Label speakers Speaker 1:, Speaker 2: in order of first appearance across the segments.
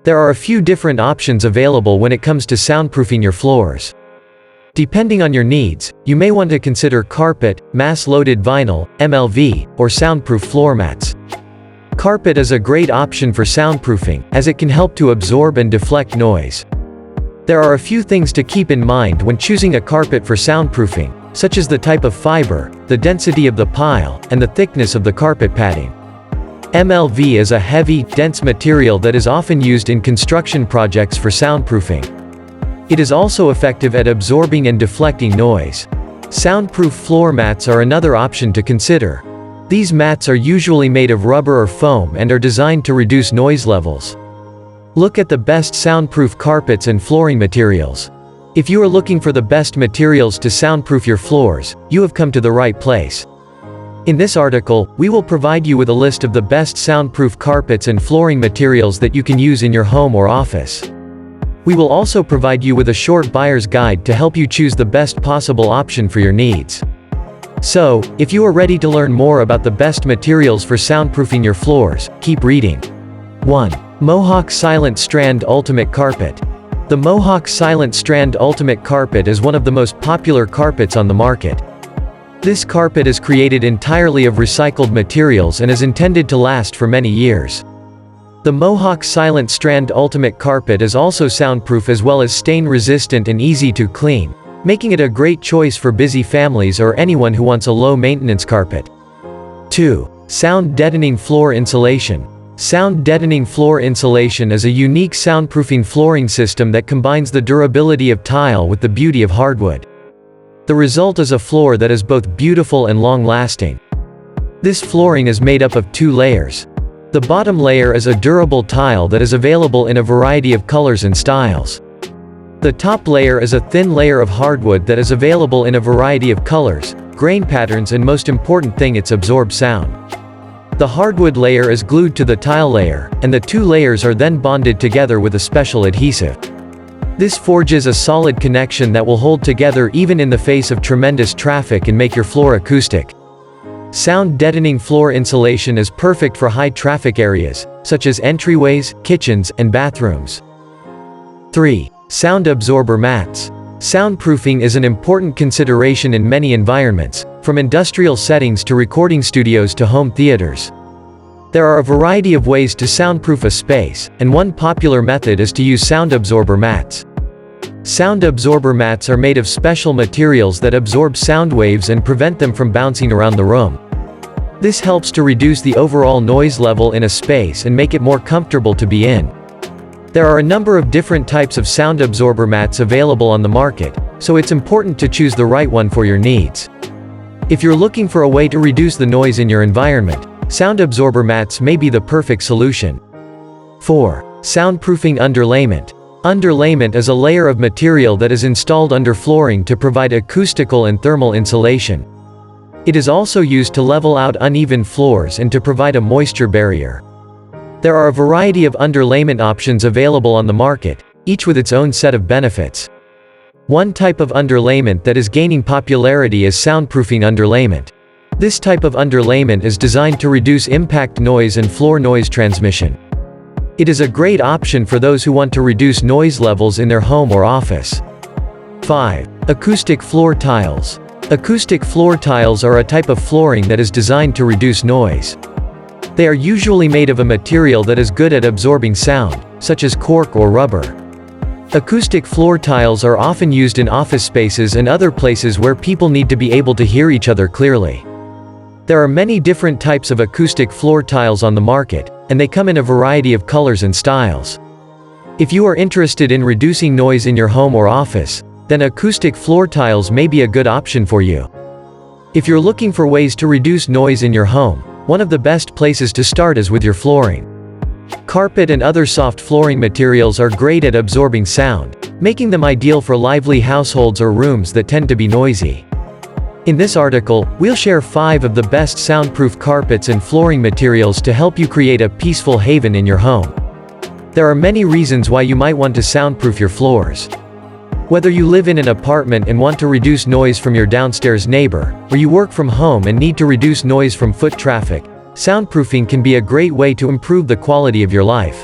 Speaker 1: There are a few different options available when it comes to soundproofing your floors. Depending on your needs, you may want to consider carpet, mass-loaded vinyl, MLV, or soundproof floor mats. Carpet is a great option for soundproofing, as it can help to absorb and deflect noise. There are a few things to keep in mind when choosing a carpet for soundproofing, such as the type of fiber, the density of the pile, and the thickness of the carpet padding. MLV is a heavy, dense material that is often used in construction projects for soundproofing. It is also effective at absorbing and deflecting noise. Soundproof floor mats are another option to consider. These mats are usually made of rubber or foam and are designed to reduce noise levels. Look at the best soundproof carpets and flooring materials. If you are looking for the best materials to soundproof your floors, you have come to the right place. In this article, we will provide you with a list of the best soundproof carpets and flooring materials that you can use in your home or office. We will also provide you with a short buyer's guide to help you choose the best possible option for your needs. So, if you are ready to learn more about the best materials for soundproofing your floors, keep reading. 1. Mohawk SilentStrand Ultimate Carpet. The Mohawk SilentStrand Ultimate Carpet is one of the most popular carpets on the market. This carpet is created entirely of recycled materials and is intended to last for many years. The Mohawk SilentStrand Ultimate Carpet is also soundproof as well as stain-resistant and easy to clean, making it a great choice for busy families or anyone who wants a low-maintenance carpet. 2. Sound Deadening Floor Insulation. Sound Deadening Floor Insulation is a unique soundproofing flooring system that combines the durability of tile with the beauty of hardwood. The result is a floor that is both beautiful and long-lasting. This flooring is made up of 2 layers. The bottom layer is a durable tile that is available in a variety of colors and styles. The top layer is a thin layer of hardwood that is available in a variety of colors, grain patterns, and most important thing, it absorbs sound. The hardwood layer is glued to the tile layer, and the 2 layers are then bonded together with a special adhesive. This forges a solid connection that will hold together even in the face of tremendous traffic and make your floor acoustic. Sound deadening floor insulation is perfect for high traffic areas, such as entryways, kitchens, and bathrooms. 3. Sound absorber mats. Soundproofing is an important consideration in many environments, from industrial settings to recording studios to home theaters. There are a variety of ways to soundproof a space, and one popular method is to use sound absorber mats. Sound absorber mats are made of special materials that absorb sound waves and prevent them from bouncing around the room. This helps to reduce the overall noise level in a space and make it more comfortable to be in. There are a number of different types of sound absorber mats available on the market, so it's important to choose the right one for your needs. If you're looking for a way to reduce the noise in your environment, sound absorber mats may be the perfect solution. 4. Soundproofing underlayment. Underlayment is a layer of material that is installed under flooring to provide acoustical and thermal insulation. It is also used to level out uneven floors and to provide a moisture barrier. There are a variety of underlayment options available on the market, each with its own set of benefits. One type of underlayment that is gaining popularity is soundproofing underlayment. This type of underlayment is designed to reduce impact noise and floor noise transmission. It is a great option for those who want to reduce noise levels in their home or office. 5. Acoustic floor tiles. Acoustic floor tiles are a type of flooring that is designed to reduce noise. They are usually made of a material that is good at absorbing sound, such as cork or rubber. Acoustic floor tiles are often used in office spaces and other places where people need to be able to hear each other clearly. There are many different types of acoustic floor tiles on the market, and they come in a variety of colors and styles. If you are interested in reducing noise in your home or office, then acoustic floor tiles may be a good option for you. If you're looking for ways to reduce noise in your home, one of the best places to start is with your flooring. Carpet and other soft flooring materials are great at absorbing sound, making them ideal for lively households or rooms that tend to be noisy. In this article, we'll share 5 of the best soundproof carpets and flooring materials to help you create a peaceful haven in your home. There are many reasons why you might want to soundproof your floors. Whether you live in an apartment and want to reduce noise from your downstairs neighbor, or you work from home and need to reduce noise from foot traffic, soundproofing can be a great way to improve the quality of your life.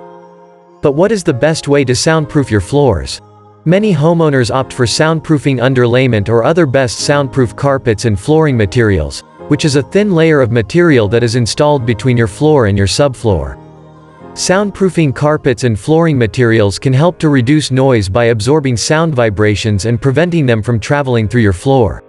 Speaker 1: But what is the best way to soundproof your floors? Many homeowners opt for soundproofing underlayment or other best soundproof carpets and flooring materials, which is a thin layer of material that is installed between your floor and your subfloor. Soundproofing carpets and flooring materials can help to reduce noise by absorbing sound vibrations and preventing them from traveling through your floor.